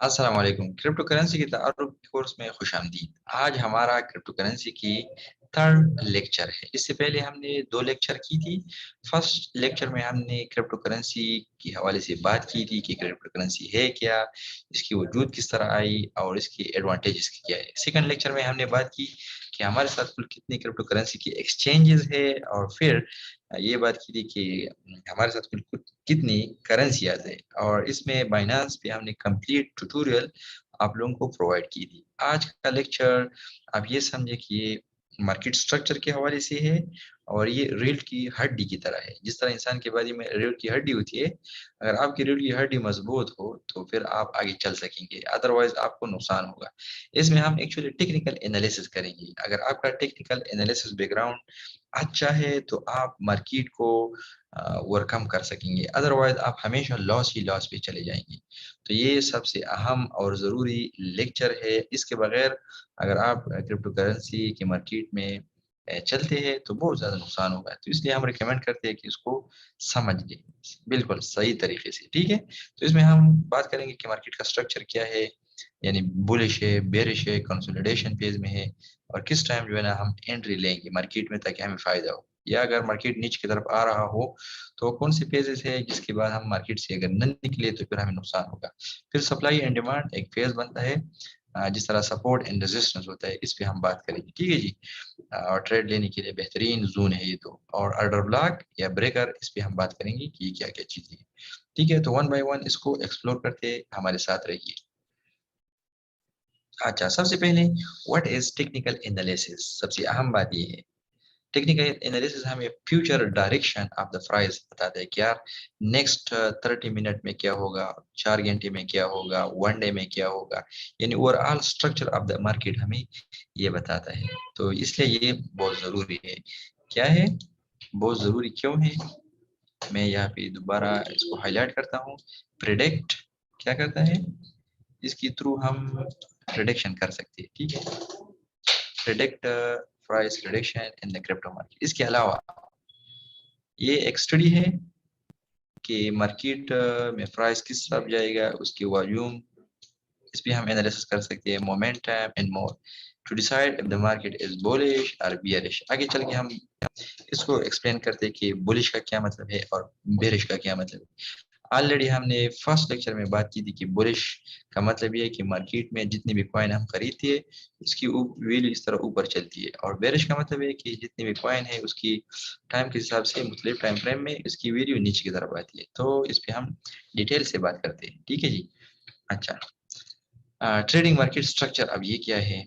अस्सलाम वालेकुम। Crypto currency के तारुफ कोर्स में खुश आमदीद। आज हमारा क्रिप्टो करेंसी की थर्ड लेक्चर है। इससे पहले हमने दो लेक्चर की थी। फर्स्ट लेक्चर में हमने क्रिप्टो करेंसी के हवाले से बात की थी कि क्रिप्टो करेंसी है क्या, इसकी वजूद किस तरह आई और इसकी एडवांटेजेस क्या है। सेकंड लेक्चर में हमने बात की कि हमारे साथ कुल कितनी क्रिप्टो करेंसी की एक्सचेंजेस है, और फिर ये बात की थी कि हमारे साथ कुल कितनी करेंसियाज है, और इसमें बाइनांस पे हमने कंप्लीट ट्यूटोरियल आप लोगों को प्रोवाइड की थी। आज का लेक्चर आप ये समझे कि ये मार्केट स्ट्रक्चर के हवाले से है, और ये रीढ़ की हड्डी की तरह है। जिस तरह इंसान के बॉडी में रीढ़ की हड्डी होती है, अगर आपकी रीढ़ की हड्डी मजबूत हो तो फिर आप आगे चल सकेंगे, अदरवाइज आपको नुकसान होगा। इसमें हम एक्चुअली टेक्निकल एनालिसिस करेंगे। अगर आपका टेक्निकल एनालिसिस बैकग्राउंड अच्छा है तो आप मार्केट को ओवरकम कर सकेंगे, अदरवाइज आप हमेशा लॉस ही लॉस पे चले जाएंगे। तो ये सबसे अहम और ज़रूरी लेक्चर है। इसके बगैर अगर आप क्रिप्टो करेंसी के मार्केट में चलते हैं तो बहुत ज़्यादा नुकसान होगा। तो इसलिए हम रिकमेंड करते हैं कि इसको समझ लें बिल्कुल सही तरीके से। ठीक है, तो इसमें हम बात करेंगे कि मार्केट का स्ट्रक्चर क्या है, यानी बुलिश है, बेरिश है, कंसोलिडेशन फेज में है, और किस टाइम जो है ना हम एंट्री लेंगे मार्केट में ताकि हमें फायदा हो, या अगर मार्केट नीचे की तरफ आ रहा हो तो कौन से फेजेस है जिसके बाद हम मार्केट से अगर न निकले तो फिर हमें नुकसान होगा। फिर सप्लाई एंड डिमांड एक फेज बनता है, जिस तरह सपोर्ट एंड रेजिस्टेंस होता है, इस पे हम बात करेंगे। ठीक है जी। और ट्रेड लेने के लिए बेहतरीन जोन है ये तो, और ऑर्डर ब्लॉक या ब्रेकर, इस पे हम बात करेंगे कि ये क्या क्या चीजें हैं। ठीक है, तो वन बाय वन इसको एक्सप्लोर करते हमारे साथ रहिए। अच्छा, सबसे पहले व्हाट इज टेक्निकल एनालिसिस। सबसे अहम बात ये है, टेक्निकल एनालिसिस हमें future direction of the price बताता है कि यार नेक्स्ट 30 मिनट में क्या होगा, 4 घंटे में क्या होगा, वन डे में क्या होगा, यानी overall structure of the market हमें ये बताता है। तो इसलिए ये बहुत ज़रूरी है। क्या है, बहुत ज़रूरी क्यों है, मैं यहाँ पे दोबारा इसको हाईलाइट करता हूँ। प्रिडिक्ट क्या करता है, इसके थ्रू हम प्रिडिक्शन कर सकते हैं। ठीक है, predict price prediction in the crypto market. इसके अलावा ये एक स्टडी है कि मार्केट में प्राइस किस तरफ जाएगा, उसकी वॉल्यूम, इस पे हम एनालिसिस कर सकते हैं, momentum and more, to decide if the market is bullish or bearish. आगे चल के हम इसको एक्सप्लेन करते हैं कि बुलिश का क्या मतलब है और बेरिश का क्या मतलब है। ऑलरेडी हमने फर्स्ट लेक्चर में बात की थी कि बुलिश का मतलब ये है कि मार्केट में जितनी भी कॉइन हम खरीदते हैं इसकी वैल्यू इस तरह ऊपर चलती है, और बेरिश का मतलब है कि जितनी भी कॉइन है उसकी टाइम के हिसाब से मुख्तलिफ टाइम फ्रेम में इसकी वैल्यू नीचे की तरफ आती है। तो इस पे हम डिटेल से बात करते हैं। ठीक है जी। अच्छा, ट्रेडिंग मार्केट स्ट्रक्चर अब ये क्या है,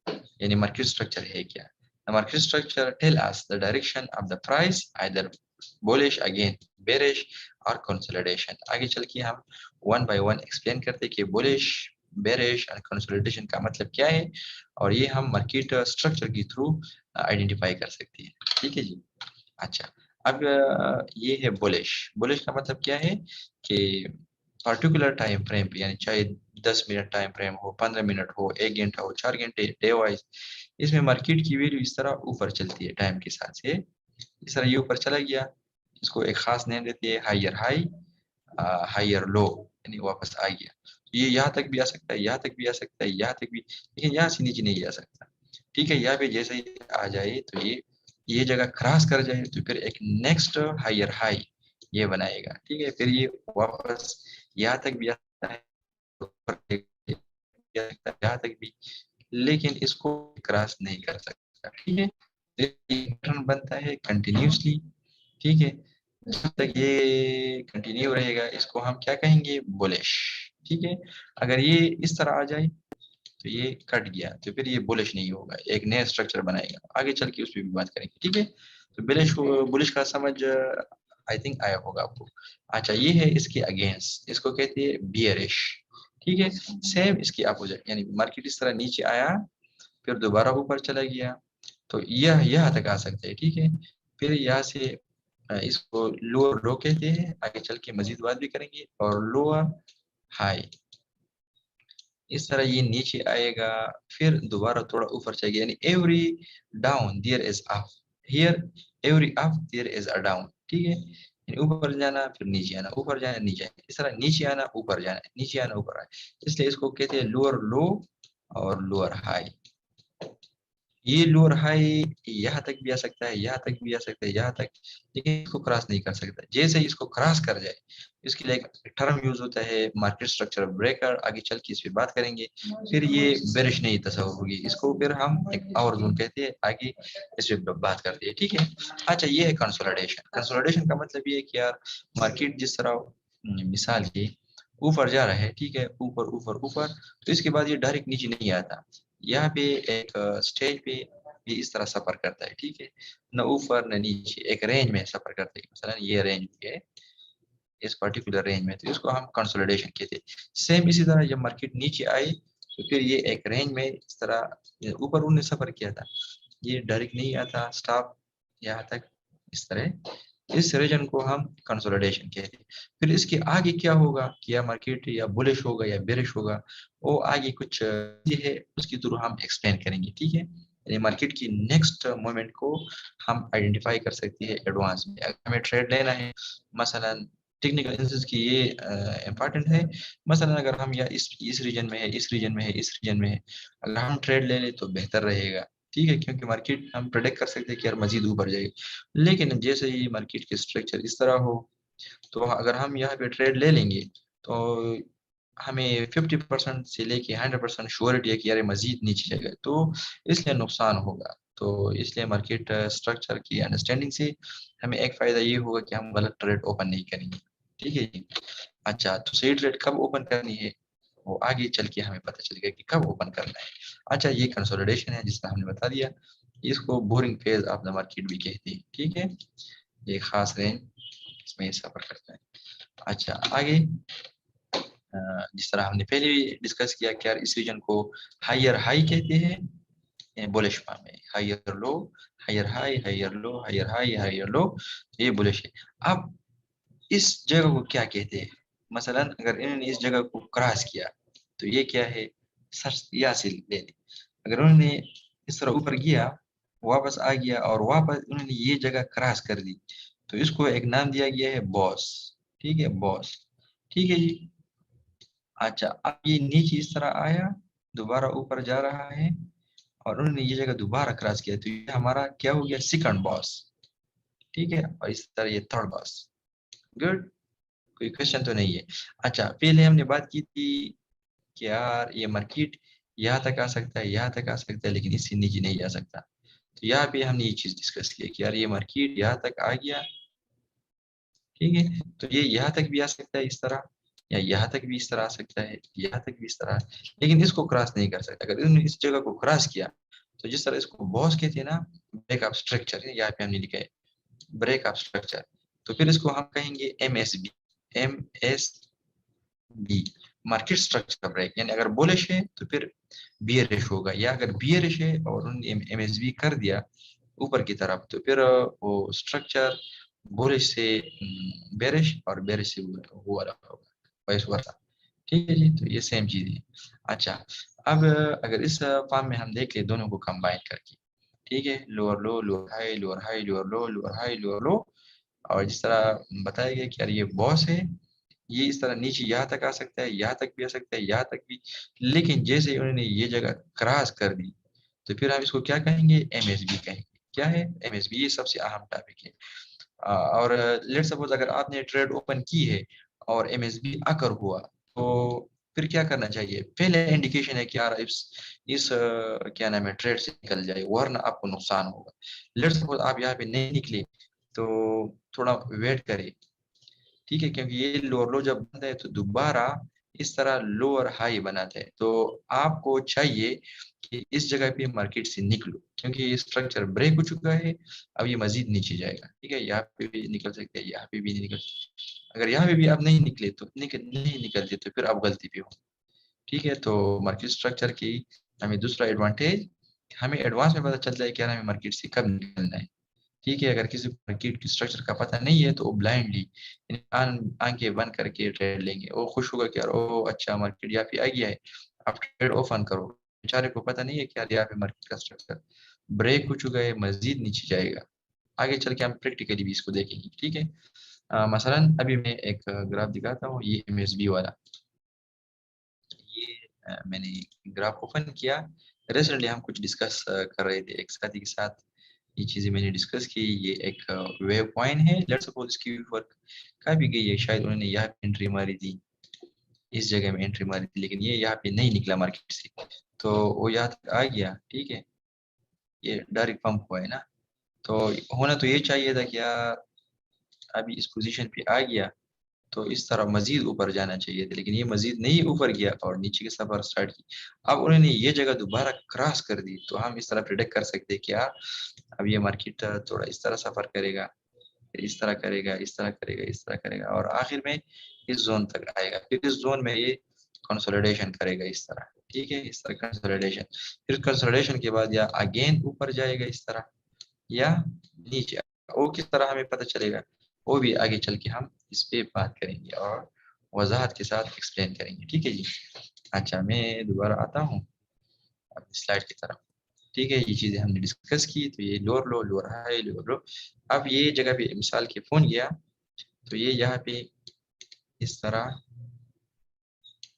यानी मार्केट स्ट्रक्चर है क्या। The market structure tell us the direction of the price, either bullish again, bearish or consolidation. आगे चल के हम वन बाय वन एक्सप्लेन करते हैं कि bullish, bearish और consolidation का मतलब क्या है, और ये हम मार्केट स्ट्रक्चर के थ्रू आइडेंटिफाई कर सकते हैं। ठीक है जी। अच्छा, अब ये है बुलिश। बुलिश का मतलब क्या है कि पर्टिकुलर टाइम फ्रेम पे, यानी चाहे 10 मिनट टाइम फ्रेम हो, 15 मिनट हो, 1 घंटा हो, 4 घंटे, डे वाइज, इसमें मार्केट की वैल्यू इस तरह ऊपर चलती है टाइम के साथ से। इस तरह ये ऊपर चला गया, इसको एक खास नेम देती है हायर हाई, हायर लो, यानी वापस आ गया। तो ये यहाँ तक भी आ सकता है, यहाँ तक भी आ सकता है, यहाँ तक भी, लेकिन यहाँ से नीचे नहीं आ सकता। ठीक है, यहाँ पे जैसे ही आ जाए तो ये जगह क्रॉस कर जाए तो फिर एक नेक्स्ट हायर हाई ये बनाएगा। ठीक है, फिर ये वापस यहाँ तक भी आता है, ऊपर भी आ सकता है, यहाँ तक भी, लेकिन इसको क्रॉस नहीं कर सकता। ठीक है, तो ये पैटर्न बनता है कंटिन्यूसली। ठीक है, जब तक ये कंटिन्यू रहेगा इसको हम क्या कहेंगे, बुलिश। ठीक है, अगर ये इस तरह आ जाए तो ये कट गया तो फिर ये बुलिश नहीं होगा, एक नया स्ट्रक्चर बनाएगा। आगे चल के उस पर भी बात करेंगे। ठीक है, तो बुलिश बुलिश का समझ आई थिंक आया होगा आपको। अच्छा, ये है इसके अगेंस्ट, इसको कहते हैं बियरिश। ठीक है, सेम इसकी अपोजिट, यानी मार्केट इस तरह नीचे आया फिर दोबारा ऊपर चला गया तो यह यहाँ तक आ सकता है। ठीक है, फिर यहाँ से इसको लोअर लो कहते हैं, आगे चल के मजीद बात भी करेंगे, और लोअर हाई, इस तरह ये नीचे आएगा फिर दोबारा थोड़ा ऊपर चलेगा, यानी every down there is up, here every up there is a down. ठीक है, ऊपर जाना फिर नीचे आना, ऊपर जाना नीचे आना, इस तरह नीचे आना ऊपर जाना, नीचे आना ऊपर आना, इसलिए इसको कहते हैं लोअर लो और लोअर हाई। ये लोअर हाई यहाँ तक भी आ सकता है, यहाँ तक भी आ सकता है, यहाँ तक, लेकिन इसको क्रॉस नहीं कर सकता। जैसे ही इसको क्रॉस कर जाए, इसके लिए एक टर्म यूज होता है मार्केट स्ट्रक्चर ब्रेकर, आगे चल के इस पे बात करेंगे। फिर ये बेरिश नहीं तस्वर होगी, इसको फिर हम एक और जोन कहते हैं, आगे इस पे बात करते हैं, ठीक है। अच्छा, ये है कंसोलिडेशन। कंसोलिडेशन का मतलब ये है कि यार मार्केट जिस तरह मिसाल की ऊपर जा रहा है, ठीक है, ऊपर ऊपर ऊपर, तो इसके बाद ये डायरेक्ट नीचे नहीं आता, यहाँ पे एक स्टेज पे ये इस तरह सफर करता है, ठीक है, न ऊपर न नीचे, एक रेंज में सफर करता है। مثلا ये रेंज है, इस पर्टिकुलर रेंज में, तो इसको हम कंसोलिडेशन कहते हैं। सेम इसी तरह जब मार्केट नीचे आई, तो फिर ये एक रेंज में इस तरह ऊपर उन्होंने सफर किया था, ये डायरेक्ट नहीं आता, स्टॉप यहाँ तक, इस तरह इस रीजन को हम कंसोलिडेशन कहते हैं। फिर इसके आगे क्या होगा कि या मार्केट या बुलिश होगा या बेरिश होगा, वो आगे कुछ ये है, उसके थ्रू हम एक्सप्लेन करेंगे, ठीक है। यानी मार्केट की नेक्स्ट मोमेंट को हम आइडेंटिफाई कर सकते हैं एडवांस में। अगर हमें ट्रेड लेना है, मसलन टेक्निकल एनालिसिस की ये इम्पॉर्टेंट है। मसलन अगर हम या इस रीजन में है, इस रीजन में है, इस रीजन में है, अगर हम ट्रेड ले ले तो बेहतर रहेगा, ठीक है, क्योंकि मार्केट हम प्रेडिक्ट कर सकते हैं कि यार मजीद ऊपर जाएगी। लेकिन जैसे ही मार्केट की स्ट्रक्चर इस तरह हो, तो अगर हम यहाँ पे ट्रेड ले लेंगे, तो हमें 50% से लेके 100% श्योरिटी है कि यार मजीद नीचे जाएगा, तो इसलिए नुकसान होगा। तो इसलिए मार्केट स्ट्रक्चर की अंडरस्टैंडिंग से हमें एक फायदा ये होगा कि हम गलत ट्रेड ओपन नहीं करेंगे, ठीक है जी। अच्छा, तो सही ट्रेड कब ओपन करनी है, वो आगे चल के हमें पता चलेगा कि कब ओपन करना है। अच्छा, ये कंसोलिडेशन है जिसका हमने बता दिया, इसको boring phase of the market भी कहते हैं, ठीक है। ये खास रेंज इसमें सफर करता है। अच्छा, आगे जिस तरह हमने पहले भी डिस्कस किया कि यार इस रीजन को हायर हाई कहते हैं बुलिश में, higher low, higher high, higher low, higher high, higher low, ये बुलिश है। अब इस जगह को क्या कहते हैं, मसलन अगर इन्होंने इस जगह को क्रॉस किया, तो ये क्या है, सर या से ले लें। अगर उन्होंने इस तरह ऊपर गया, वापस आ गया और वापस उन्होंने ये जगह क्रॉस कर दी, तो इसको एक नाम दिया गया है बॉस, ठीक है, बॉस, ठीक है जी। अच्छा, अब ये नीचे इस तरह आया, दोबारा ऊपर जा रहा है, और उन्होंने ये जगह दोबारा क्रॉस किया, तो ये हमारा क्या हो गया, सेकंड बॉस, ठीक है, और इस तरह ये थर्ड बॉस। गुड, कोई क्वेश्चन तो नहीं है। अच्छा, पहले हमने बात की थी कि यार ये मार्केट यहाँ तक आ सकता है, यहाँ तक आ सकता है, लेकिन इससे नीचे नहीं जा सकता। तो यहाँ पे हमने ये चीज डिस्कस किया कि यार ये मार्केट यहाँ तक आ गया, ठीक है, तो ये यहाँ तक भी आ सकता है इस तरह, या यहाँ तक भी इस तरह आ सकता है, यहाँ तक भी इस तरह, लेकिन इसको क्रॉस नहीं कर सकता। अगर इन्होंने इस जगह को क्रॉस किया, तो जिस तरह इसको बॉस कहते हैं ना, ब्रेक ऑफ स्ट्रक्चर है, यहाँ पे हमने लिखा है ब्रेक ऑफ स्ट्रक्चर, तो फिर इसको हम कहेंगे MSB, MSB, market structure break. यानी अगर बुलिश है तो फिर बियरिश होगा, या अगर बियरिश है और उन्होंने MSB कर दिया ऊपर की तरफ, तो फिर वो स्ट्रक्चर बुलिश से बेरिश और बेरिश से वो वाला होगा, वाइस वर्सा, ठीक है जी। तो ये सेम चीज है। अच्छा, अब अगर इस फॉर्म में हम देख ले दोनों को कंबाइन करके, ठीक है, लोअर लो, lower high, lower high, lower लो, लोअर हाई, लोअर लो, और जिस तरह बताया गया कि यार ये बॉस है, ये इस तरह नीचे यहाँ तक आ सकता है, यहाँ तक भी आ सकता है, यहाँ तक भी, लेकिन जैसे ही उन्होंने ये जगह क्रॉस कर दी, तो फिर हम इसको क्या कहेंगे, MSB कहेंगे। क्या है, MSB, ये सबसे अहम टॉपिक है। और लेट सपोज अगर आपने ट्रेड ओपन की है और MSB आकर हुआ, तो फिर क्या करना चाहिए, पहले इंडिकेशन है कि यार क्या नाम है, ट्रेड से निकल जाए, वरना आपको नुकसान होगा। लेट सपोज आप यहाँ पे नहीं निकले, तो थोड़ा वेट करें, ठीक है, क्योंकि ये लोअर लो जब बनता है तो दोबारा इस तरह लोअर हाई बनाते हैं, तो आपको चाहिए कि इस जगह पे मार्केट से निकलो, क्योंकि ये स्ट्रक्चर ब्रेक हो चुका है, अब ये मजीद नीचे जाएगा, ठीक है, यहाँ पे भी निकल सकते हैं, यहाँ पे भी नहीं निकल सकते। अगर यहाँ पे भी आप नहीं निकले, तो नहीं निकलते, तो फिर आप गलती पे हो, ठीक है। तो मार्केट स्ट्रक्चर की हमें दूसरा एडवांटेज, हमें एडवांस में पता चलता है कि यार हमें मार्केट से कब निकलना है, ठीक है। अगर किसी को मार्केट की स्ट्रक्चर का पता नहीं है, तो वो ब्लाइंडली आंखें बंद करके ट्रेड लेंगे, वो खुश होगा कि यार ओ अच्छा मार्केट यहाँ पे आ गया है, आप ट्रेड ओपन करो। बेचारे को पता नहीं है कि यार यहाँ पे मार्केट का स्ट्रक्चर ब्रेक हो चुका है, मजीद नीचे जाएगा। आगे चल के हम प्रैक्टिकली भी इसको देखेंगे, ठीक है। مثلا ابھی میں ایک گراف دکھاتا ہوں، یہ MSB والا، یہ میں نے گراف اوپن کیا. ریسنٹلی ہم کچھ ڈسکس کر رہے تھے ایک ساتھی کے ساتھ، یہ چیزیں میں نے ڈسکس کی. یہ ایک ویو کوائن ہے، لیٹس سپوز اس کی ورک کافی گئی ہے، شاید انہوں نے یہاں پہ انٹری ماری تھی، اس جگہ میں انٹری ماری تھی، لیکن یہ یہاں پہ نہیں نکلا مارکیٹ سے، تو وہ یہاں تک آ گیا. ٹھیک ہے، یہ ڈائریکٹ پمپ ہوا ہے نا. تو ہونا تو یہ چاہیے تھا کہ یار ابھی اس پوزیشن پہ آ گیا تو اس طرح مزید اوپر جانا چاہیے تھا، لیکن یہ مزید نہیں اوپر گیا اور نیچے کے سفر سٹارٹ کی. اب انہوں نے یہ جگہ دوبارہ کراس کر دی، تو ہم اس طرح پریڈکٹ کر سکتے ہیں کہ یار اب یہ مارکیٹ تھوڑا اس طرح سفر کرے گا، اس طرح کرے گا، اس طرح کرے گا، اس طرح کرے گا، اور آخر میں اس زون تک آئے گا. پھر اس زون میں یہ کنسولیڈیشن کرے گا اس طرح. ٹھیک ہے، اس طرح کنسولیڈیشن، پھر کنسولیڈیشن کے بعد یا اگین اوپر جائے گا اس طرح یا نیچے. وہ کس طرح ہمیں پتہ چلے گا، وہ بھی آگے چل کے ہم اس پہ بات کریں گے اور وضاحت کے ساتھ ایکسپلین کریں گے. ٹھیک ہے جی. اچھا میں دوبارہ آتا ہوں اپنی سلائڈ کی طرف. ٹھیک ہے، یہ چیزیں ہم نے ڈسکس کی. تو یہ لور لو، لور ہائی، لور لو. اب یہ جگہ پہ مثال کے فون گیا تو یہ یہاں پہ اس طرح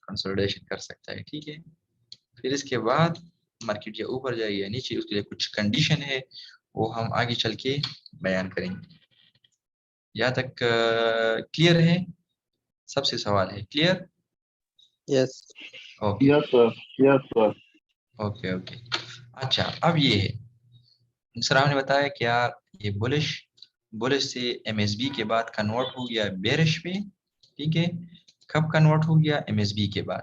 کنسولیڈیشن کر سکتا ہے. ٹھیک ہے، پھر اس کے بعد مارکیٹ یا اوپر جائے یا نیچے، اس کے لیے کچھ کنڈیشن ہے وہ ہم آگے چل کے بیان کریں گے. یہاں تک کلیئر ہے؟ سب سے سوال ہے clear? Yes okay yes sir, yes sir. Okay okay. اچھا اب یہ ہے سر ہم نے بتایا کہ یار یہ بولش سے MSB کے بعد کنورٹ ہو گیا بیرش پہ. ٹھیک ہے، کب کنورٹ ہو گیا؟ MSB کے بعد.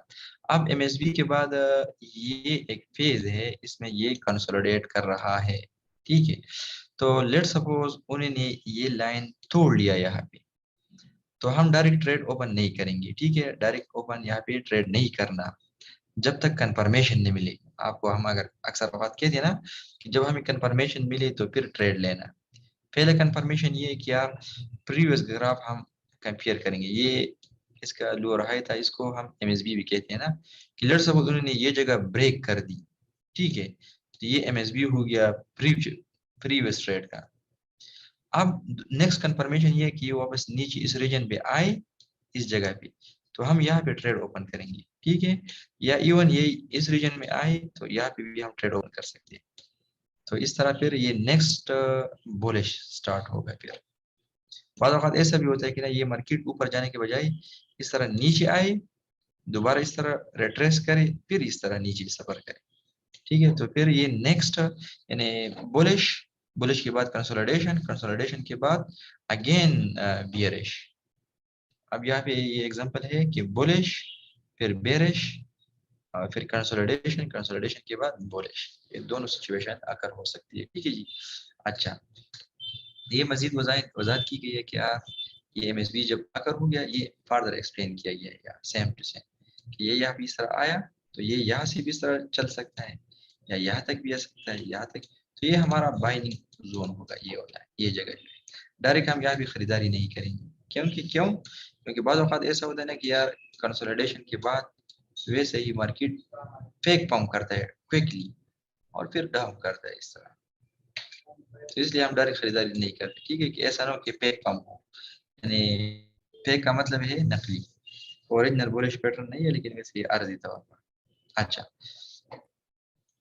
اب MSB کے بعد یہ ایک فیز ہے، اس میں یہ کنسولیڈیٹ کر رہا ہے. ٹھیک ہے، تو لیٹ سپوز انہوں نے یہ لائن توڑ لیا یہاں پہ، تو ہم ڈائریکٹ ٹریڈ اوپن نہیں کریں گے. ٹھیک ہے، ڈائریکٹ اوپن یہاں پہ ٹریڈ نہیں کرنا جب تک کنفرمیشن نہیں ملے. آپ کو ہم اگر اکثر بات کہتے ہیں نا کہ جب ہمیں کنفرمیشن ملے تو پھر ٹریڈ لینا. پہلے کنفرمیشن یہ ہے کہ یار پریویس گراف ہم کمپیئر کریں گے. یہ اس کا لور ہائی تھا، اس کو ہم MSB بھی کہتے ہیں نا، کہ لیٹس سپوز انہوں نے یہ جگہ بریک کر دی. ٹھیک ہے، تو یہ MSB ہو گیا پریویس ٹریڈ کا. اب نیکسٹ کنفرمیشن یہ ہے کہ یہ واپس نیچے اس ریجن پہ آئے اس جگہ پہ، تو ہم یہاں پہ ٹریڈ اوپن کریں گے. ٹھیک ہے، یا ایون یہ اس ریجن میں آئے تو یہاں پہ بھی ہم ٹریڈ اوپن کر سکتے ہیں. تو اس طرح پھر یہ نیکسٹ بولش سٹارٹ ہوگا. پھر بعض اوقات ایسا بھی ہوتا ہے کہ نا یہ مارکیٹ اوپر جانے کے بجائے اس طرح نیچے آئے، دوبارہ اس طرح ریٹریس کرے، پھر اس طرح نیچے سفر کرے. ٹھیک ہے، تو پھر یہ نیکسٹ یعنی بولش کے بعد کنسولیڈیشن کے بعد اگین بیئرش. اب یہاں پہ یہ ایگزامپل ہے کہ بولش پھر بیئرش پھر کنسولیڈیشن کے بعد بولش، یہ دونوں سچویشن اکر ہو سکتی ہے. ٹھیک ہے جی. اچھا یہ مزید وضاحت کی گئی ہے کہ یہ MSB جب اکر ہو گیا، یہ فردر ایکسپلین کیا گیا ہے سیم ٹو سیم کہ یہ یہاں بھی اس طرح آیا تو یہ یہاں سے بھی اس طرح چل سکتا ہے یا یہاں تک بھی آ سکتا ہے، یہاں تک. تو یہ ہمارا بائننگ زون ہوگا، یہ ہوتا ہے یہ جگہ جو ہے. ڈائریکٹ ہم یہاں بھی خریداری نہیں کریں گے. کیونکہ بعض اوقات ایسا ہوتا ہے نا کہ یار کنسولیڈیشن کے بعد ویسے ہی مارکیٹ فیک پمپ کرتا ہے کوئکلی اور پھر ڈاؤن کرتا ہے اس طرح. تو اس لیے ہم ڈائریکٹ خریداری نہیں کرتے. ٹھیک ہے، کہ ایسا نہ ہو کہ فیک پمپ ہو، یعنی فیک کا مطلب ہے نقلی، اوریجنل بولش پیٹرن نہیں ہے لیکن ویسے عارضی طور پر. اچھا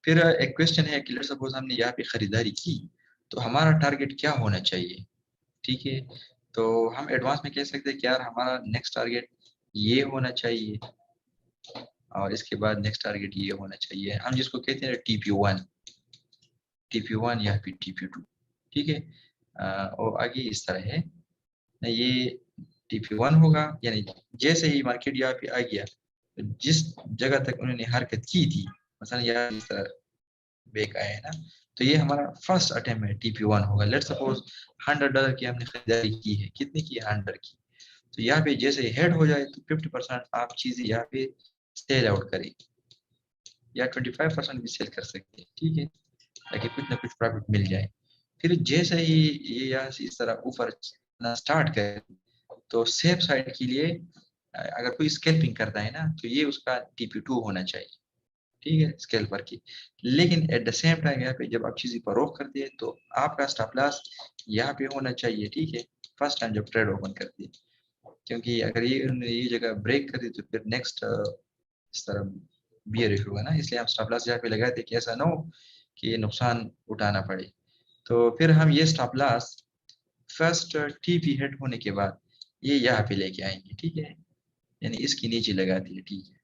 پھر ایک کوشچن ہے کہ سپوز ہم نے یہاں پہ خریداری کی تو ہمارا ٹارگیٹ کیا ہونا چاہیے. ٹھیک ہے، تو ہم ایڈوانس میں کہہ سکتے ہیں کہ یار ہمارا نیکسٹ ٹارگیٹ یہ ہونا چاہیے اور اس کے بعد نیکسٹ ٹارگیٹ یہ ہونا چاہیے. ہم جس کو کہتے ہیں TP1 یا پھر TP2. ٹھیک ہے، اور آگے اس طرح ہے یہ TP1 ہوگا، یعنی جیسے ہی مارکیٹ یہاں پہ آ گیا جس جگہ تک انہوں نے حرکت کی تھی، مثلا یہاں اس طرح بیک آیا ہے نا، تو یہ ہمارا فرسٹ اٹیمپٹ ہے TP1 ہوگا. لیٹ سپوز $100 کی ہم نے خریداری کی ہے، کتنے کی؟ 100 کی. تو یہاں پہ جیسے ہیڈ ہو جائے تو 50% آپ چیزیں یہاں پہ سیل آؤٹ کریں یا 25% بھی سیل کر سکتے ہیں. ٹھیک ہے، تاکہ کچھ نہ کچھ پروفٹ مل جائے. پھر جیسے ہی یہ یہاں سے اس طرح اوپر سٹارٹ کرے تو سیف سائڈ کے لیے اگر کوئی اسکیلپنگ کرتا ہے نا تو یہ اس کا TP2 ہونا چاہیے. ٹھیک ہے، اسکیل پر کی. لیکن ایٹ دا سیم ٹائم یہاں پہ جب آپ چیزیں پر روک کرتے ہیں تو آپ کا سٹاپ لاس یہاں پہ ہونا چاہیے. ٹھیک ہے، फर्स्ट टाइम जब ट्रेड ओपन करती है, क्योंकि अगर ये जगह ब्रेक कर दी तो फिर नेक्स्ट इस तरह बियरिश होगा ना, इसलिए हम स्टॉप लॉस यहाँ पे लगाए थे कि ऐसा ना हो कि नुकसान उठाना पड़े। तो फिर हम ये stop loss first TP hit होने के बाद ये यहाँ पे लेके आएंगे, ठीक है, यानी इसकी नीचे लगाती है, ठीक है।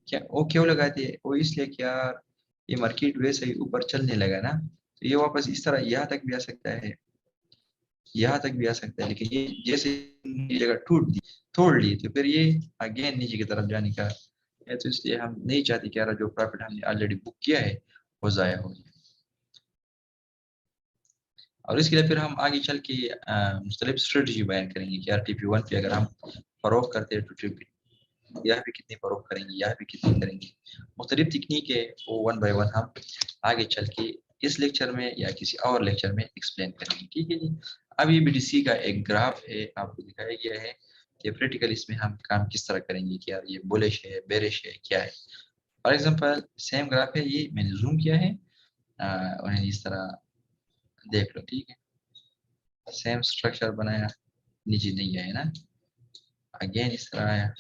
क्या वो क्यों लगाती है? वो इसलिए कि यार ये मार्केट वैसे ही ऊपर चलने लगा ना, तो ये वापस इस तरह यहाँ तक भी आ सकता है, यहाँ तक भी आ सकता है, लेकिन ये जैसे ये जगह तोड़ ली तो फिर ये अगेन नीचे की तरफ जाने का है। तो इसलिए हम नहीं चाहते कि यार जो प्रॉफिट हमने ऑलरेडी बुक किया है वो जाया हो जाए। और इसके लिए फिर हम आगे चल के मुख्तलिफ स्ट्रेटजी बयान करेंगे कि यार TP1 पे अगर हम फरोख करते हैं तो TP यहाँ पे कितनी फरोख करेंगे, यहाँ पे कितनी करेंगे, मुख्तलिफ तकनीक है, वो वन बाय वन हम आगे चल के इस लेक्चर में या किसी और लेक्चर में एक्सप्लेन करेंगे, ठीक है जी। अब ये BTC का एक ग्राफ है, आपको दिखाया गया है कि प्रैक्टिकल इसमें हम काम किस तरह करेंगे कि यार ये बुलिश है, बेरिश है, क्या है। फॉर एग्जांपल सेम ग्राफ है, ये मैंने जूम किया है और इस तरह देख लो, ठीक है, सेम स्ट्रक्चर बनाया, नीचे नहीं आया ना, अगेन इस तरह आया,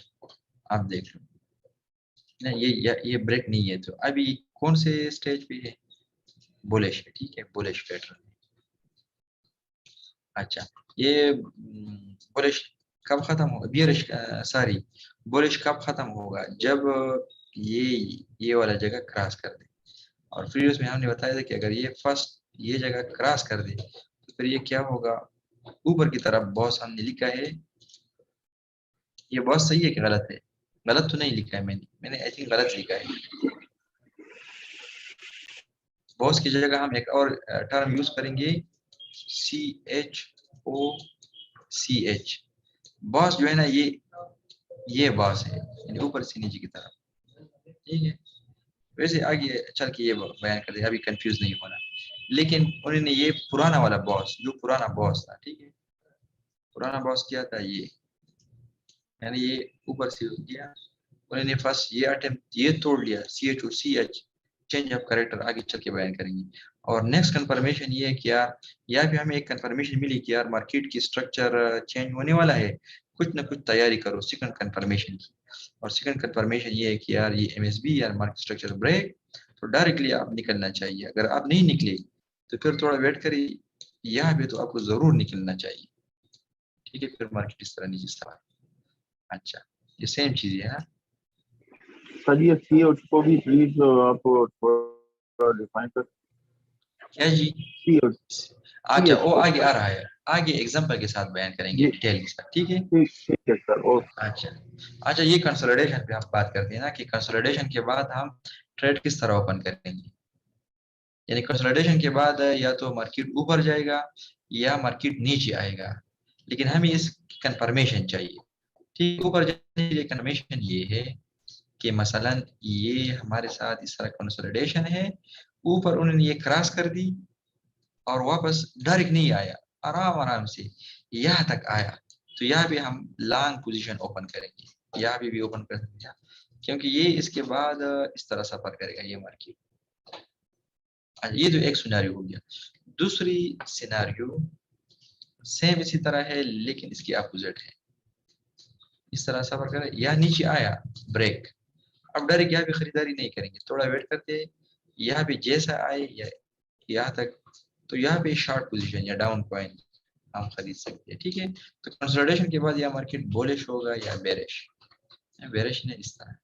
आप देख लो ना, ये ब्रेक नहीं है। तो अभी कौन से स्टेज पे है? बुलिश है, ठीक है, बुलिश पैटर्न। अच्छा, ये बुलिश कब खत्म होगा? बियरिश, सॉरी, बुलिश कब खत्म होगा? जब ये वाला जगह क्रॉस कर दे। और फिर उसमें हमने बताया था कि अगर ये फर्स्ट ये जगह क्रॉस कर दे तो फिर ये क्या होगा? ऊपर की तरफ बॉस हमने लिखा है, ये बॉस सही है कि गलत है? गलत तो नहीं लिखा है, मैंने आई थिंक गलत लिखा है। बॉस की जगह हम एक और टर्म यूज करेंगे, CHOCH। बॉस जो है ना, ये बॉस है, यानी ऊपर से नीचे की तरफ, ठीक है। वैसे आगे चल के ये बयान कर दिया, अभी कंफ्यूज नहीं होना। लेकिन उन्होंने ये पुराना वाला बॉस, जो पुराना बॉस था, ठीक है, पुराना बॉस क्या था? ये यानी ये ऊपर से गया, उन्होंने फर्स्ट ये अटेम्प्ट ये तोड़ लिया, CHOCH, चेंज ऑफ करेक्टर, आगे चल के बयान करेंगे। और नेक्स्ट कंफर्मेशन ये है कि यार यहाँ पे हमें एक कंफर्मेशन मिली कि यार मार्केट की स्ट्रक्चर चेंज होने वाला है, कुछ ना कुछ तैयारी करो सेकंड कंफर्मेशन की। और सेकंड कंफर्मेशन ये है कि यार ये MSB या मार्केट स्ट्रक्चर ब्रेक, तो डायरेक्टली आप निकलना चाहिए। अगर आप नहीं निकले तो फिर थोड़ा वेट करिए, यहाँ पे तो आपको जरूर निकलना चाहिए, ठीक है, फिर मार्केट इस तरह नीचे सवाल। अच्छा, ये सेम चीज है ना? सर ये CH को भी प्लीज आप थोड़ा डिफाइन कर। क्या जी? CH अच्छा, CH वो को आगे आ रहा है, आगे एग्जांपल के साथ बयान करेंगे, जी, डिटेल के साथ, ठीक है। ठीक है सर, ओके। अच्छा, अच्छा, ये कंसोलिडेशन पे आप बात करते हैं ना कि कंसोलिडेशन के बाद हम ट्रेड किस तरह ओपन करेंगे। यानी कंसोलिडेशन के बाद या तो मार्केट ऊपर जाएगा या मार्केट नीचे आएगा, लेकिन हमें इस कंफर्मेशन चाहिए, ठीक। ऊपर जाने के लिए कंफर्मेशन ये है कि मसलन ये हमारे साथ इस तरह कंसोलिडेशन है, ऊपर उन्होंने ये क्रॉस कर दी और वापस डायरेक्ट नहीं आया, आराम आराम से यहाँ तक आया, तो यहाँ भी हम लॉन्ग पोजीशन ओपन करेंगे, यहाँ भी ओपन कर सकते हैं, क्योंकि ये इसके बाद इस तरह सफर करेगा ये मार्केट। अच्छा, ये तो एक सिनेरियो हो गया। दूसरी सिनेरियो सेम इसी तरह है, लेकिन इसकी अपोजिट है, इस तरह सफर करे या नीचे आया ब्रेक, अब डायरेक्ट यहाँ भी खरीदारी नहीं करेंगे, थोड़ा वेट करते हैं, यहाँ भी जैसा आए या यहाँ तक, तो यहाँ पे शॉर्ट पोजीशन या डाउन पॉइंट हम खरीद सकते हैं, ठीक है। तो कंसोलिडेशन के बाद यह मार्केट बुलिश होगा या बेरिश, बेरिश ने इस तरह।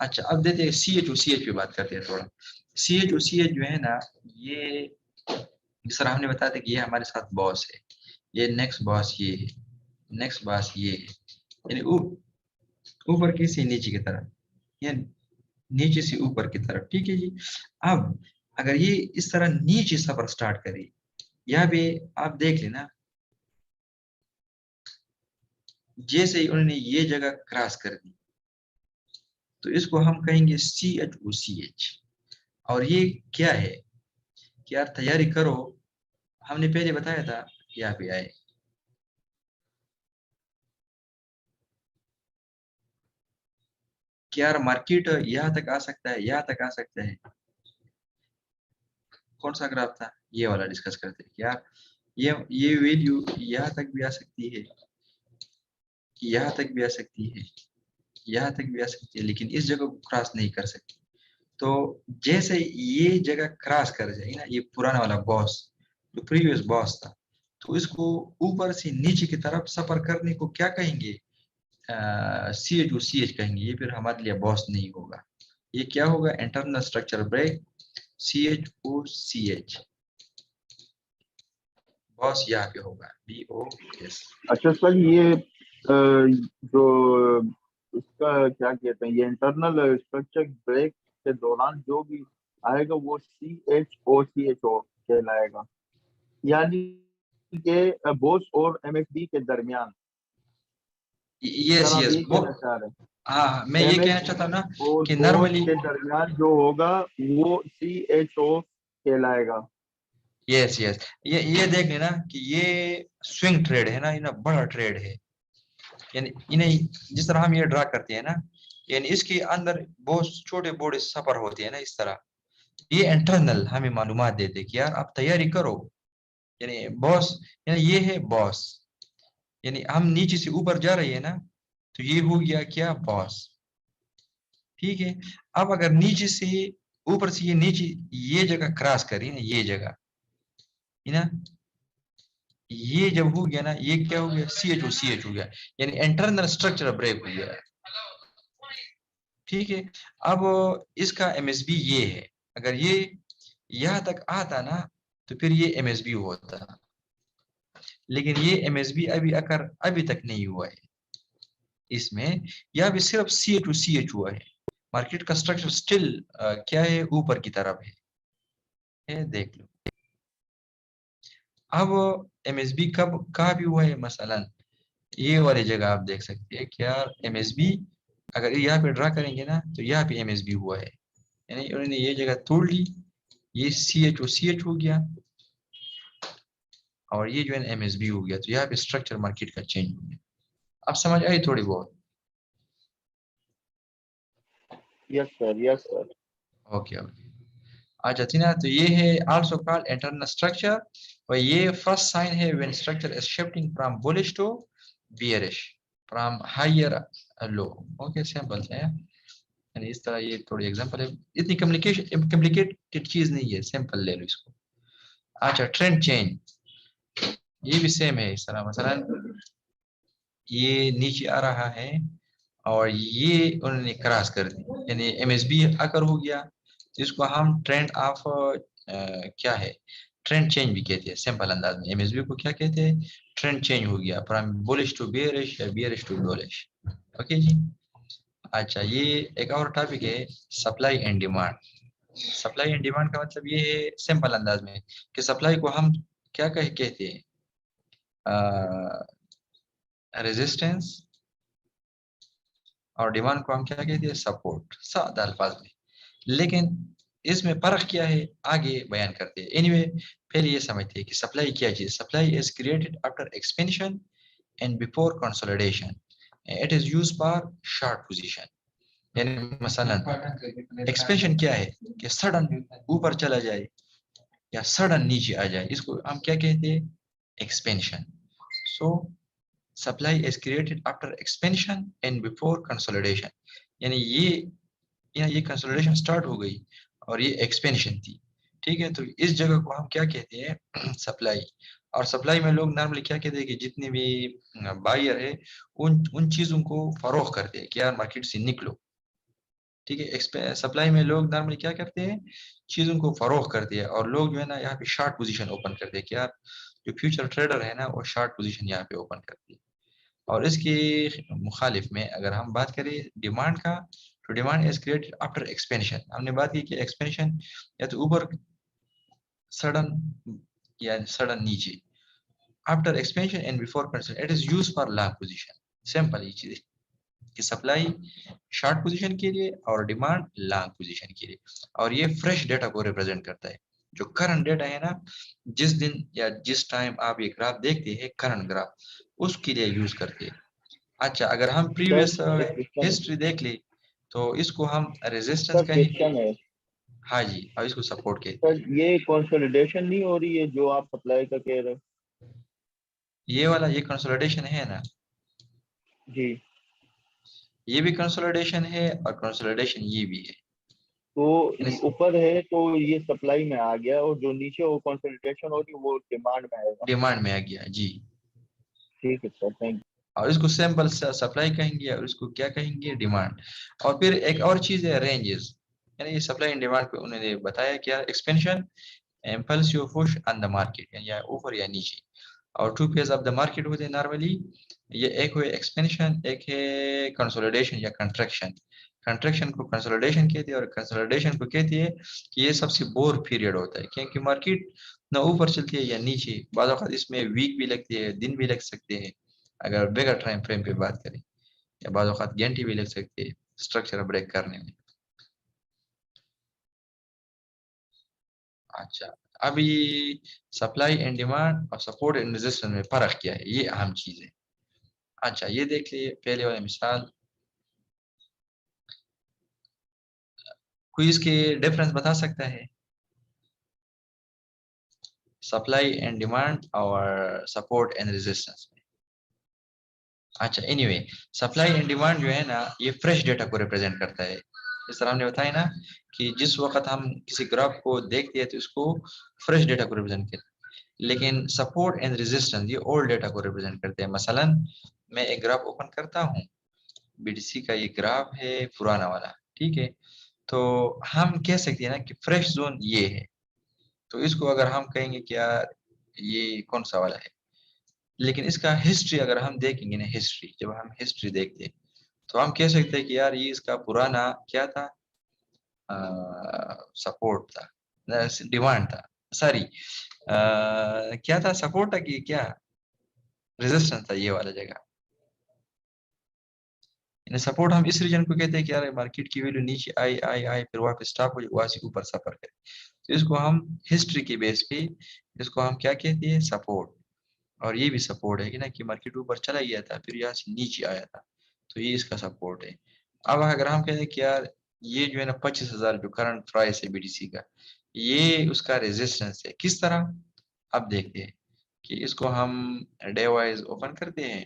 अच्छा, अब देते हैं CHOCH पे बात करते हैं थोड़ा। CHOCH जो है ना, ये जिस तरह हमने बताया था कि ये हमारे साथ बॉस है, ये नेक्स्ट बॉस ये है, नेक्स्ट बॉस ये है, यानी ऊपर की से नीचे की तरफ या नीचे से ऊपर की तरफ, ठीक है जी। अब अगर ये इस तरह नीचे सफर स्टार्ट करे, यहाँ पे आप देख लेना, जैसे ही उन्होंने ये जगह क्रॉस कर दी तो इसको हम कहेंगे CHOCH। और ये क्या है कि यार तैयारी करो, हमने पहले बताया था, यहाँ पे आए, कि यार मार्केट यहाँ तक आ सकता है, यहाँ तक आ सकता है। कौन सा ग्राफ था? ये वाला डिस्कस करते हैं यार, ये वैल्यू यहाँ तक भी आ सकती है, यहाँ तक भी आ सकती है, यहाँ तक भी आ सकती है, लेकिन इस जगह को क्रॉस नहीं कर सकती। तो जैसे ये जगह क्रॉस कर जाएगी ना, ये पुराना वाला बॉस जो प्रीवियस बॉस था, तो इसको ऊपर से नीचे की तरफ सफर करने को क्या कहेंगे, CH कहेंगे। ये फिर हमारे लिए बॉस नहीं होगा, ये क्या होगा, internal structure break CH, BOS यहाँ पे होगा BOS। अच्छा सर, ये जो इसका क्या कहते हैं, ये इंटरनल स्ट्रक्चर ब्रेक के दौरान जो भी आएगा वो CHO कहलाएगा, यानी कि बॉस और MSB के दरमियान। यस सर आप यस ये वो, कहना चाह रहे हाँ मैं हैं ये कहना MSB चाहता हूँ ना और कि बॉस नॉर्मली, के दरमियान जो होगा वो CHO कहलाएगा। यस यस ये देख लेना कि ये स्विंग ट्रेड है ना, ये ना बड़ा ट्रेड है, यानी इन्हें जिस तरह हम ये ड्रा करते हैं ना, यानी इसके अंदर बहुत छोटे बड़े सफर होते हैं ना इस तरह, ये इंटरनल हमें मालूमात देते कि यार आप तैयारी करो, यानी बॉस, यानी ये है बॉस, यानी हम नीचे से ऊपर जा रही है ना, तो ये हो गया क्या, बॉस। ठीक है, अब अगर नीचे से ऊपर से ये नीचे ये जगह क्रॉस करी ना, ये जगह है ना, ये जब हो गया ना, ये क्या हो गया, CH हो गया, यानी इंटरनल स्ट्रक्चर ब्रेक हो गया। ठीक है, अब इसका MSB ये है, अगर ये यहाँ तक आता ना तो फिर ये MSB होता, लेकिन ये MSB अभी तक नहीं हुआ है इसमें, यहाँ भी सिर्फ CH हुआ है, मार्केट का स्ट्रक्चर स्टिल क्या है, ऊपर की तरफ है, देख लो। अब MSB कब कहाँ भी हुआ है, मसलन ये वाली जगह आप देख सकते हैं कि यार MSB अगर यहाँ पे ड्रा करेंगे ना, तो यहाँ पे MSB हुआ है, यानी उन्होंने ये जगह तोड़ ली, ये CH हो गया, और ये जो है MSB हो गया, तो यहाँ पे स्ट्रक्चर मार्केट का चेंज हो गया। आप समझ आई थोड़ी बहुत? Yes sir, yes sir. Okay okay, अच्छा थी ना, तो ये है आल्सो कॉल्ड इंटरनल स्ट्रक्चर, और ये फर्स्ट साइन है when structure is shifting from bullish to bearish from higher low. Okay, simple है, यानी इस तरह, ये थोड़ी एग्जांपल है, इतनी कॉम्प्लिकेटेड चीज नहीं है, सिंपल ले लो इसको। अच्छा, ट्रेंड चेंज, ये भी सेम है इस तरह, मसलन ये नीचे आ रहा है और ये उन्होंने क्रॉस कर दी, यानी MSB आकर हो गया, तो इसको हम ट्रेंड ऑफ क्या है, ट्रेंड चेंज भी कहते हैं, सिंपल अंदाज में MSB को क्या कहते हैं, ट्रेंड चेंज हो गया फ्रॉम बुलिश टू बेयरिश या बेयरिश टू बुलिश। ओके जी। अच्छा, ये एक और टॉपिक है, supply and demand. Supply and demand का मतलब ये है सिंपल अंदाज में कि सप्लाई को हम क्या कहते हैं, रेजिस्टेंस, और डिमांड को हम क्या कहते हैं, सपोर्ट, सादा अल्फाज में। लेकिन इसमें फर्क क्या है आगे बयान करते हैं। एनीवे, पहले ये समझते हैं कि सप्लाई क्या चीज, supply is created after expansion and before consolidation, it is used for short position. यानी मसलन एक्सपेंशन क्या है कि सडन ऊपर चला जाए या सडन नीचे आ जाए, इसको हम क्या कहते हैं, expansion. So supply is created after expansion and before consolidation, यानी ये कंसोलिडेशन स्टार्ट हो गई और ये एक्सपेंशन थी। ठीक है, तो इस जगह को हम क्या कहते हैं, सप्लाई। और सप्लाई में लोग नॉर्मली क्या कहते हैं कि जितने भी बायर है उन उन चीजों को फरोख्त करते हैं कि यार मार्केट से निकलो। ठीक है, सप्लाई में लोग नॉर्मली क्या करते हैं, चीजों को फरोख्त करते हैं, और लोग जो है ना यहाँ पे शॉर्ट पोजीशन ओपन करते हैं कि यार जो फ्यूचर ट्रेडर है ना वो शॉर्ट पोजीशन यहाँ पे ओपन करती है। और इसके मुखालिफ में अगर हम बात करें डिमांड का, तो demand is created after expansion. हमने बात की कि एक्सपेंशन या तो ऊपर सडन या सडन नीचे, after expansion and before consolidation it is used for long position. Simple ये चीज कि सप्लाई शॉर्ट पोजीशन के लिए और डिमांड लॉन्ग पोजीशन के लिए, और ये फ्रेश डेटा को रिप्रेजेंट करता है, जो करंट डेटा है ना, जिस दिन या जिस टाइम आप ये ग्राफ देखते हैं करंट ग्राफ, उसके लिए यूज करते हैं। अच्छा, अगर हम प्रीवियस सर एक क्वेश्चन, हिस्ट्री देख ले तो इसको हम रेजिस्टेंस सर कहेंगे। क्वेश्चन है। हाँ जी, और इसको सपोर्ट कहते सर हैं। ये कंसोलिडेशन नहीं हो रही है जो आप सप्लाई का कह रहे हैं? یہ والا یہ کنسولیڈیشن ہے نا, جی یہ بھی کنسولیڈیشن ہے اور کنسولیڈیشن یہ بھی ہے. تو یعنی اوپر ہے تو یہ سپلائی میں آ گیا, اور جو نیچے وہ کنسلٹیشن ہوگی وہ ڈیمانڈ میں آئے گا. ڈیمانڈ میں آ گیا جی. ٹھیک ہے سر, تھینک اور اس کو سیمپل سپلائی کہیں گے اور اس کو کیا کہیں گے, ڈیمانڈ. اور پھر ایک اور چیز ہے رینجز, یعنی یہ سپلائی اینڈ ڈیمانڈ پہ انہوں نے بتایا کیا, expansion impulsive push on the market, یعنی یا اوپر یا نیچے. اور two phase of the market ہوتے ہیں نارملی, یہ ایک ہوئے ایکسپینشن, ایک ہے کنسولیڈیشن یا کنٹریکشن. کنٹریکشن کو کنسولیڈیشن کہتے ہیں اور کنسولیڈیشن کو کہتے ہیں کہ یہ سب سے بور پیریڈ ہوتا ہے, کیونکہ مارکیٹ نہ اوپر چلتی ہے یا نیچے, بعض اوقات اس میں ویک بھی لگتی ہے, دن بھی لگ سکتے ہیں اگر بگا ٹائم فریم پہ بات کریں, یا بعض اوقات گھنٹے بھی لگ سکتے ہیں اسٹرکچر بریک کرنے میں. اچھا, ابھی سپلائی اینڈ ڈیمانڈ اور سپورٹ اینڈ ریزسٹنس میں فرق کیا ہے, یہ اہم چیز ہے. اچھا یہ دیکھ لیے پہلے والی مثال, کوئی اس کے ڈفرنس بتا سکتا ہے سپلائی اینڈ ڈیمانڈ اور سپورٹ اینڈ ریزسٹنس میں؟ اچھا any way, supply and demand جو ہے نا یہ فریش ڈیٹا کو ریپرزینٹ کرتا ہے. اس طرح ہم نے بتایا نا کہ جس وقت ہم کسی گراف کو دیکھتے ہیں تو اس کو فریش ڈیٹا کو ریپرزینٹ کرتے ہیں, لیکن سپورٹ اینڈ ریزسٹنس یہ اولڈ ڈیٹا کو ریپرزینٹ کرتے ہیں. مثلا میں ایک گراف اوپن کرتا ہوں, بی ڈی سی کا یہ گراف ہے پرانا والا, ٹھیک ہے, تو ہم کہہ سکتے ہیں نا کہ فریش زون یہ ہے, تو اس کو اگر ہم کہیں گے کہ یار یہ کون سا والا ہے, لیکن اس کا ہسٹری اگر ہم دیکھیں گے نا, ہسٹری جب ہم ہسٹری دیکھتے ہیں تو ہم کہہ سکتے ہیں کہ یار یہ اس کا پرانا کیا تھا, سپورٹ تھا, ڈیمانڈ تھا, سوری کیا تھا, سپورٹ تھا کہ کیا ریزسٹنس تھا, یہ والا جگہ. یعنی سپورٹ ہم اس ریجن کو کہتے ہیں کہ یار مارکیٹ کی ویلیو نیچے آئی آئی آئی پھر واپس سٹاپ ہو جائے, وہاں سے اوپر سفر کرے, تو اس کو ہم ہسٹری کے بیس پہ اس کو ہم کیا کہتے ہیں, سپورٹ. اور یہ بھی سپورٹ ہے کہ نا کہ مارکیٹ اوپر چلا گیا تھا پھر یہاں سے نیچے آیا تھا, تو یہ اس کا سپورٹ ہے. اب اگر ہم کہتے ہیں کہ یار یہ جو ہے نا 25,000 جو کرنٹ پرائس ہے بی ڈی سی کا, یہ اس کا ریزسٹنس ہے. کس طرح, اب دیکھتے ہیں کہ اس کو ہم ڈے وائز اوپن کرتے ہیں,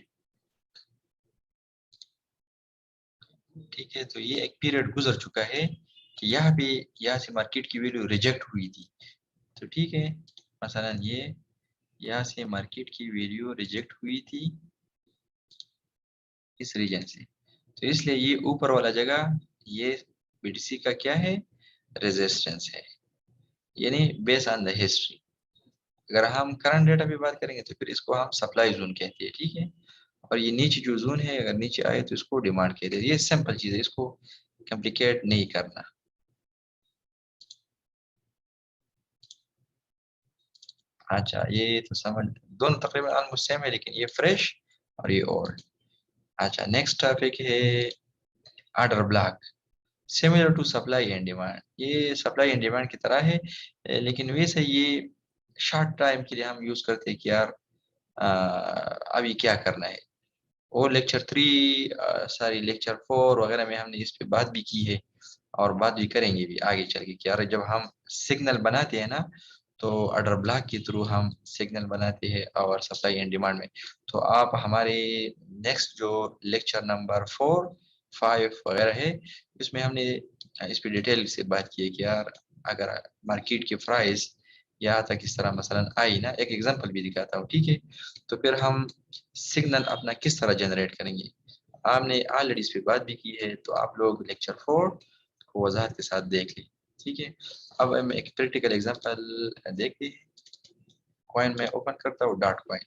ٹھیک ہے, تو یہ ایک پیریڈ گزر چکا ہے کہ یہاں پہ یہاں سے مارکیٹ کی ویلیو ریجیکٹ ہوئی تھی, تو ٹھیک ہے, مثلا یہ یہاں سے مارکیٹ کی ویلیو ریجیکٹ ہوئی تھی اس ریجن سے, تو اس لیے یہ اوپر والا جگہ یہ بی ٹی سی کا کیا ہے, ریزسٹنس ہے, یعنی بیس آن دا ہسٹری. اگر ہم کرنٹ ڈیٹا پہ بات کریں گے تو پھر اس کو ہم سپلائی زون کہتے ہیں, ٹھیک ہے, اور یہ نیچے جو زون ہے اگر نیچے آئے تو اس کو ڈیمانڈ کہتے ہیں. یہ سمپل چیز ہے, اس کو کمپلیکیٹ نہیں کرنا. اچھا یہ تو سمجھ, دونوں تقریباً آلموسٹ سیم ہے, لیکن یہ فریش اور یہ اولڈ. اچھا نیکسٹ ٹاپک ہے order block, similar to supply and demand. یہ سپلائی اینڈ ڈیمانڈ کی طرح ہے, لیکن ویسے یہ شارٹ ٹائم کے لیے ہم یوز کرتے ہیں کہ یار ابھی کیا کرنا ہے. اور لیکچر 3 ساری لیکچر 4 وغیرہ میں ہم نے اس پہ بات بھی کی ہے, اور بات بھی کریں گے بھی آگے چل کے کہ یار جب ہم سگنل بناتے ہیں نا تو آرڈر بلاک کے تھرو ہم سگنل بناتے ہیں اور سپلائی اینڈ ڈیمانڈ میں. تو آپ ہمارے نیکسٹ جو لیکچر نمبر 4 5 وغیرہ ہے اس میں ہم نے اس پہ ڈیٹیل سے بات کی ہے کہ یار اگر مارکیٹ کے پرائس یہاں تک اس طرح مثلا آئی نا, ایک ایگزامپل بھی دکھاتا ہوں, ٹھیک ہے, تو پھر ہم سگنل اپنا کس طرح جنریٹ کریں گے. آپ نے آلریڈی اس پہ بات بھی کی ہے, تو آپ لوگ لیکچر 4 کو وضاحت کے ساتھ دیکھ لیں, ٹھیک ہے. اب ہم ایک پریکٹیکل ایگزامپل دیکھتے ہیں. کوائن میں اوپن کرتا ہوں ڈاٹ کوائن,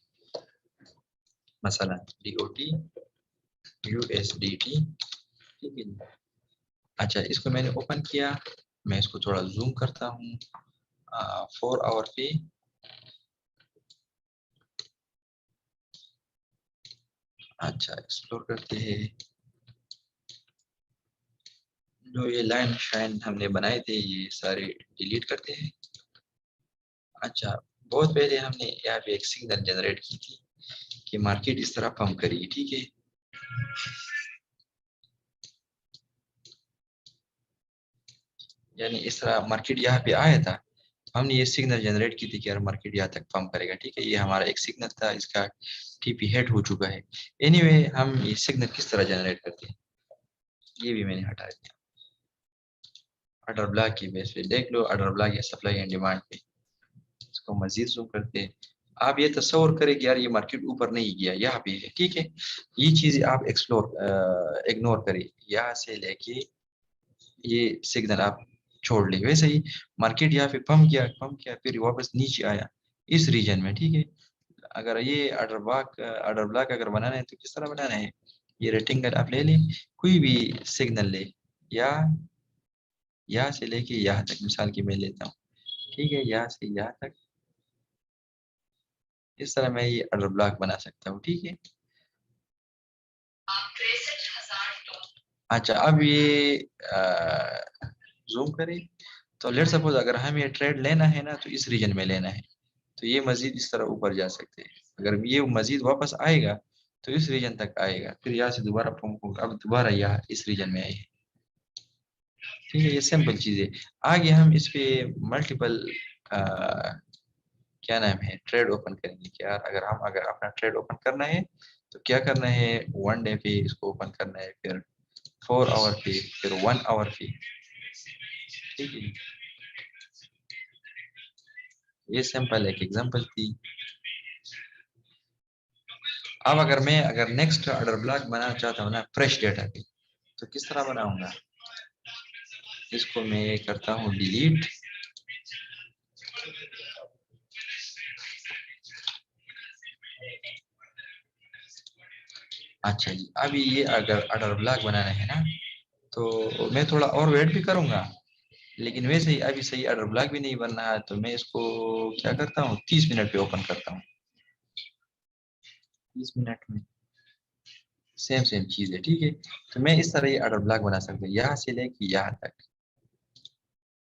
مثلا DOT USDT, ٹھیک ہے. اچھا اس کو میں نے اوپن کیا, میں اس کو تھوڑا زوم کرتا ہوں 4 آور پہ. اچھا ایکسپلور کرتے ہیں, جو یہ لائن شائن ہم نے بنائے تھے یہ سارے ڈیلیٹ کرتے ہیں. اچھا بہت پہلے ہم نے یہاں پہ ایک سگنل جنریٹ کی تھی کہ مارکیٹ اس طرح پمپ کرے گی, ٹھیک ہے. یعنی اس طرح مارکیٹ یہاں پہ آیا تھا, ہم نے یہ سگنل جنریٹ کی تھی کہ یار مارکیٹ یہاں تک پمپ کرے گا. ٹھیک ہے, یہ ہمارا ایک سگنل تھا, اس کا ٹی پی ہیڈ ہو چکا ہے. اینی وے ہم یہ سگنل کس طرح جنریٹ کرتے ہیں, یہ بھی میں نے ہٹا دیا. آرڈر بلاک کی بیس پہ دیکھ لو, آرڈر بلاک یا سپلائی اینڈ ڈیمانڈ پہ اس کو مزید زوم کرتے ہیں. آپ یہ تصور کریں کہ یار یہ مارکیٹ اوپر نہیں گیا, یہاں پہ ہے. ٹھیک ہے, یہ چیزیں آپ اگنور کریں, یہاں سے لے کے یہ سگنل آپ چھوڑ لیں. ویسے ہی مارکیٹ یہاں پہ پمپ کیا پھر واپس نیچے آیا اس ریجن میں. ٹھیک ہے, اگر یہ آرڈر بلاک اگر بنانا ہے تو کس طرح بنانا ہے, یہ ریکٹینگل آپ لے لیں, کوئی بھی سگنل لے, یا یہاں سے لے کے یہاں تک, مثال کی میں لیتا ہوں. ٹھیک ہے, یہاں سے یہاں تک اس طرح میں یہ آرڈر بلاک بنا سکتا ہوں. ٹھیک ہے, اچھا اب یہ زوم کریں تو لیٹ سپوز اگر ہم یہ ٹریڈ لینا ہے نا تو اس ریجن میں لینا ہے, تو یہ مزید اس طرح اوپر جا سکتے ہیں. اگر یہ مزید واپس آئے گا تو اس ریجن تک آئے گا, پھر یہاں سے دوبارہ پمپ ہوگا, اب دوبارہ یہاں اس ریجن میں آئے. ٹھیک ہے, یہ سمپل چیز ہے. آگے ہم اس پہ ملٹیپل کیا نام ہے ٹریڈ اوپن کریں گے. کیا اگر اپنا ٹریڈ اوپن کرنا ہے تو کیا کرنا ہے, 1 ڈے پہ اس کو اوپن کرنا ہے, پھر 4 آور پہ, پھر 1 آور پہ. ٹھیک ہے, یہ سمپل ایک ایگزامپل تھی. اب اگر نیکسٹ آرڈر بلاک بنانا چاہتا ہوں نا فریش ڈیٹا پہ, تو کس طرح بناؤں گا, اس کو میں کرتا ہوں ڈیلیٹ. اچھا جی, ابھی یہ اگر آرڈر بلاک بنانا ہے نا تو میں تھوڑا اور ویٹ بھی کروں گا, لیکن ویسے ہی ابھی صحیح آرڈر بلاک بھی نہیں بننا ہے, تو میں اس کو کیا کرتا ہوں 30 منٹ پہ اوپن کرتا ہوں. 30 منٹ میں سیم چیز ہے. ٹھیک ہے, تو میں اس طرح یہ آرڈر بلاک بنا سکتا ہوں, یہاں سے لے کے یہاں تک,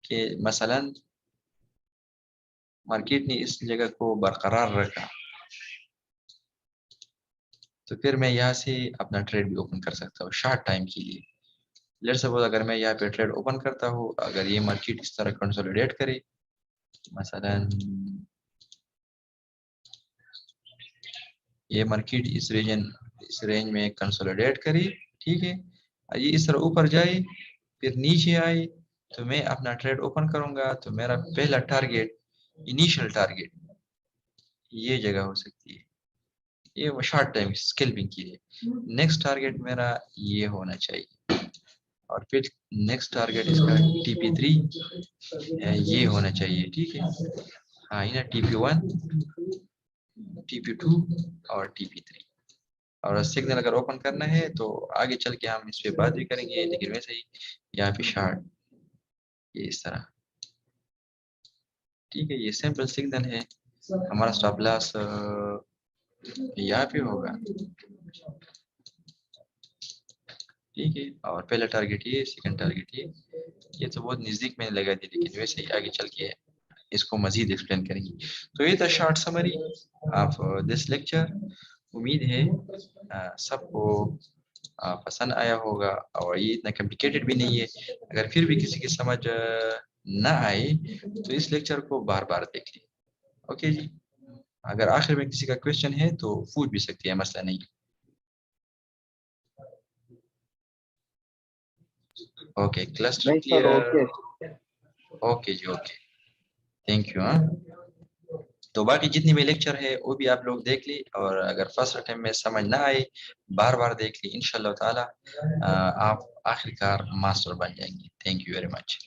کہ مثلا مارکیٹ نے اس جگہ کو برقرار رکھا, تو پھر میں یہاں سے اپنا ٹریڈ بھی اوپن کر سکتا ہوں شارٹ ٹائم کے لیے. لیٹ سپوز اگر میں یہاں پہ ٹریڈ اوپن کرتا ہوں, اگر یہ مارکیٹ اس طرح کنسولیڈیٹ کرے, مثلا یہ مارکیٹ اس رینج میں کنسولیڈیٹ کری. ٹھیک ہے, یہ اس طرح اوپر جائے پھر نیچے آئے, تو میں اپنا ٹریڈ اوپن کروں گا. تو میرا پہلا ٹارگیٹ, انیشل ٹارگیٹ یہ جگہ ہو سکتی ہے, یہ وہ شارٹ ٹائم اسکیلپنگ کی ہے. نیکسٹ ٹارگیٹ میرا یہ ہونا چاہیے, اور پھر نیکسٹ ٹارگیٹ اس کا TP3 یہ ہونا چاہیے. ٹھیک ہے, ہاں یہ TP1 TP2 اور TP3. اور سگنل اگر اوپن کرنا ہے تو آگے چل کے ہم اس پہ بات بھی کریں گے, لیکن ویسے ہی یہاں پہ شارٹ یہ اس طرح. ٹھیک ہے, یہ سمپل سگنل ہے. ہمارا سٹاپ لاس یہاں پہ ہوگا. ٹھیک ہے, اور پہلا ٹارگیٹ یہ, سیکنڈ ٹارگیٹ یہ تو بہت نزدیک میں لگا دی, لیکن ویسے ہی آگے چل کے اس کو مزید ایکسپلین کریں گے. تو یہ تھا short summary of this lecture. امید ہے سب کو پسند آیا ہوگا, اور یہ اتنا کمپلیکیٹڈ بھی نہیں ہے. اگر پھر بھی کسی کی سمجھ نہ آئے تو اس لیکچر کو بار بار دیکھ لیں. اوکے جی, اگر آخر میں کسی کا کویشچن ہے تو پوچھ بھی سکتے ہیں, مسئلہ نہیں. اوکے, کلسٹر نہیں سر, کلیئر. اوکے. اوکے جی, اوکے, تھینک یو. ہاں, تو باقی جتنی بھی لیکچر ہے وہ بھی آپ لوگ دیکھ لی, اور اگر فرسٹ ٹائم میں سمجھ نہ آئے بار بار دیکھ لی, انشاءاللہ تعالی آپ آخر کار ماسٹر بن جائیں گے. Thank you very much.